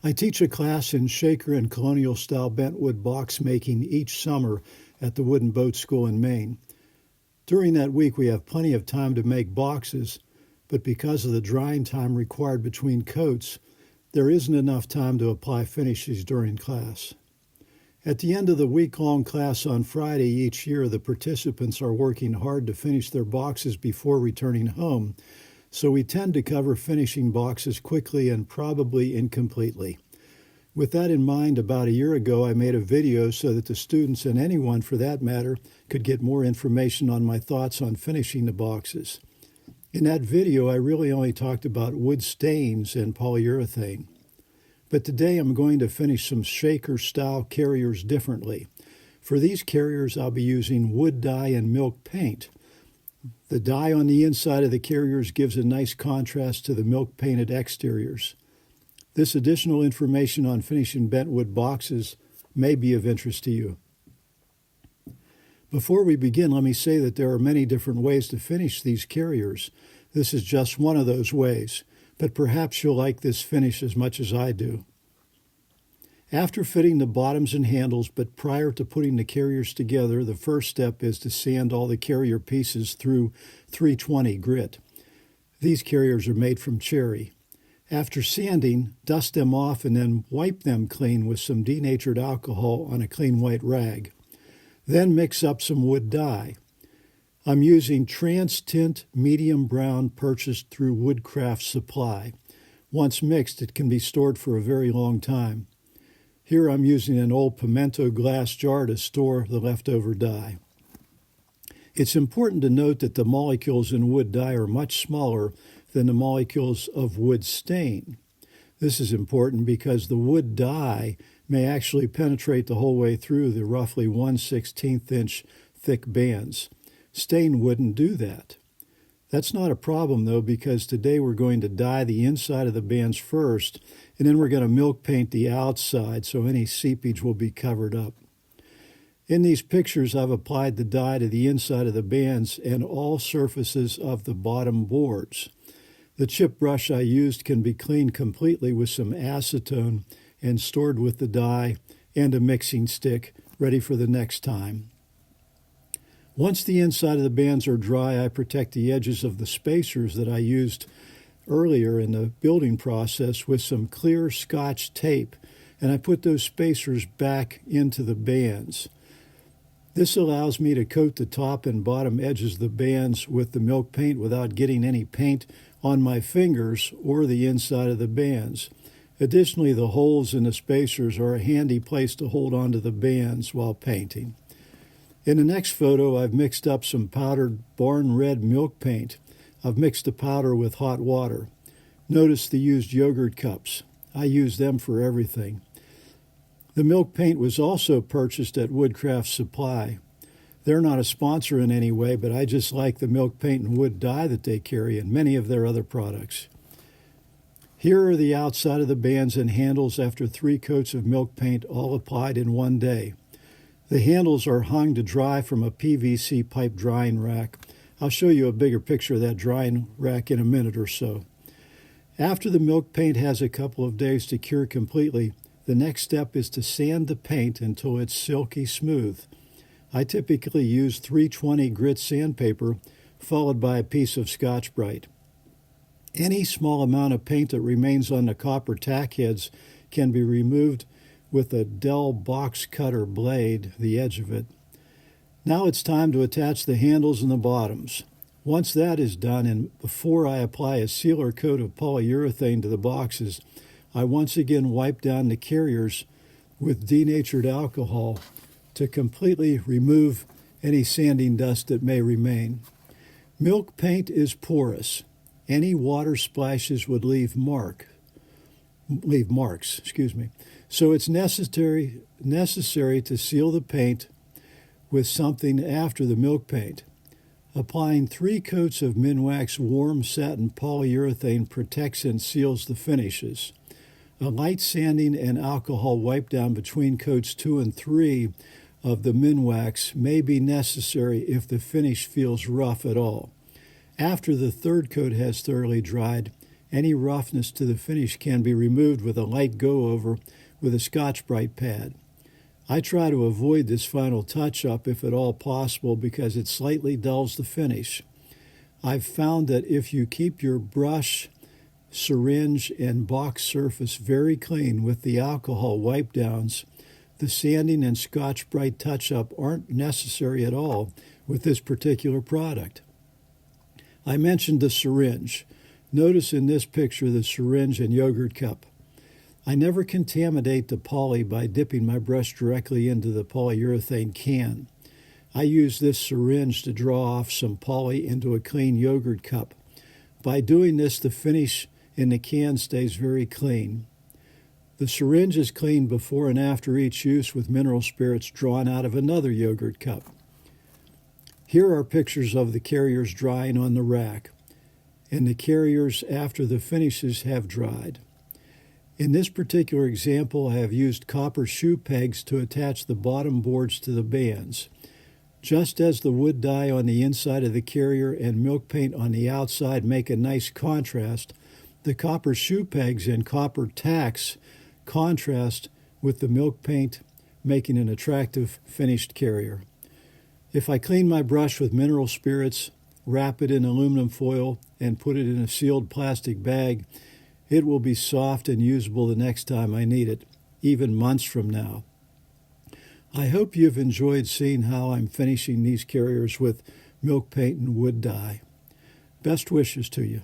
I teach a class in Shaker and colonial style bentwood box making each summer at the Wooden Boat School in Maine. During that week, we have plenty of time to make boxes, but because of the drying time required between coats, there isn't enough time to apply finishes during class. At the end of the week-long class on Friday each year, the participants are working hard to finish their boxes before returning home, so we tend to cover finishing boxes quickly and probably incompletely. With that in mind, about a year ago, I made a video so that the students, and anyone for that matter, could get more information on my thoughts on finishing the boxes. In that video, I really only talked about wood stains and polyurethane. But today I'm going to finish some Shaker-style carriers differently. For these carriers, I'll be using wood dye and milk paint. The dye on the inside of the carriers gives a nice contrast to the milk-painted exteriors. This additional information on finishing bentwood boxes may be of interest to you. Before we begin, let me say that there are many different ways to finish these carriers. This is just one of those ways, but perhaps you'll like this finish as much as I do. After fitting the bottoms and handles, but prior to putting the carriers together, the first step is to sand all the carrier pieces through 320 grit. These carriers are made from cherry. After sanding, dust them off and then wipe them clean with some denatured alcohol on a clean white rag. Then mix up some wood dye. I'm using TransTint medium brown purchased through Woodcraft Supply. Once mixed, it can be stored for a very long time. Here I'm using an old pimento glass jar to store the leftover dye. It's important to note that the molecules in wood dye are much smaller than the molecules of wood stain. This is important because the wood dye may actually penetrate the whole way through the roughly 1/16 inch thick bands. Stain wouldn't do that. That's not a problem, though, because today we're going to dye the inside of the bands first, and then we're going to milk paint the outside so any seepage will be covered up. In these pictures, I've applied the dye to the inside of the bands and all surfaces of the bottom boards. The chip brush I used can be cleaned completely with some acetone and stored with the dye and a mixing stick, ready for the next time. Once the inside of the bands are dry, I protect the edges of the spacers that I used earlier in the building process with some clear Scotch tape, and I put those spacers back into the bands. This allows me to coat the top and bottom edges of the bands with the milk paint without getting any paint on my fingers or the inside of the bands. Additionally, the holes in the spacers are a handy place to hold onto the bands while painting. In the next photo, I've mixed up some powdered Barn Red milk paint. I've mixed the powder with hot water. Notice the used yogurt cups. I use them for everything. The milk paint was also purchased at Woodcraft Supply. They're not a sponsor in any way, but I just like the milk paint and wood dye that they carry and many of their other products. Here are the outside of the bands and handles after 3 coats of milk paint, all applied in one day. The handles are hung to dry from a PVC pipe drying rack. I'll show you a bigger picture of that drying rack in a minute or so. After the milk paint has a couple of days to cure completely, the next step is to sand the paint until it's silky smooth. I typically use 320 grit sandpaper, followed by a piece of Scotch-Brite. Any small amount of paint that remains on the copper tack heads can be removed with a Dell box cutter blade, the edge of it. Now it's time to attach the handles and the bottoms. Once that is done, and before I apply a sealer coat of polyurethane to the boxes, I once again wipe down the carriers with denatured alcohol to completely remove any sanding dust that may remain. Milk paint is porous. Any water splashes would leave marks. So it's necessary to seal the paint with something after the milk paint. Applying 3 coats of Minwax warm satin polyurethane protects and seals the finishes. A light sanding and alcohol wipe down between coats 2 and 3 of the Minwax may be necessary if the finish feels rough at all. After the 3rd coat has thoroughly dried, Any roughness to the finish can be removed with a light go-over with a Scotch-Brite pad. I try to avoid this final touch-up if at all possible because it slightly dulls the finish. I've found that if you keep your brush, syringe, and box surface very clean with the alcohol wipe downs, the sanding and Scotch-Brite touch-up aren't necessary at all with this particular product. I mentioned the syringe. Notice in this picture the syringe and yogurt cup. I never contaminate the poly by dipping my brush directly into the polyurethane can. I use this syringe to draw off some poly into a clean yogurt cup. By doing this, the finish in the can stays very clean. The syringe is cleaned before and after each use with mineral spirits drawn out of another yogurt cup. Here are pictures of the carriers drying on the rack, and the carriers after the finishes have dried. In this particular example, I have used copper shoe pegs to attach the bottom boards to the bands. Just as the wood dye on the inside of the carrier and milk paint on the outside make a nice contrast, the copper shoe pegs and copper tacks contrast with the milk paint, making an attractive finished carrier. If I clean my brush with mineral spirits, wrap it in aluminum foil, and put it in a sealed plastic bag, it will be soft and usable the next time I need it, even months from now. I hope you've enjoyed seeing how I'm finishing these carriers with milk paint and wood dye. Best wishes to you.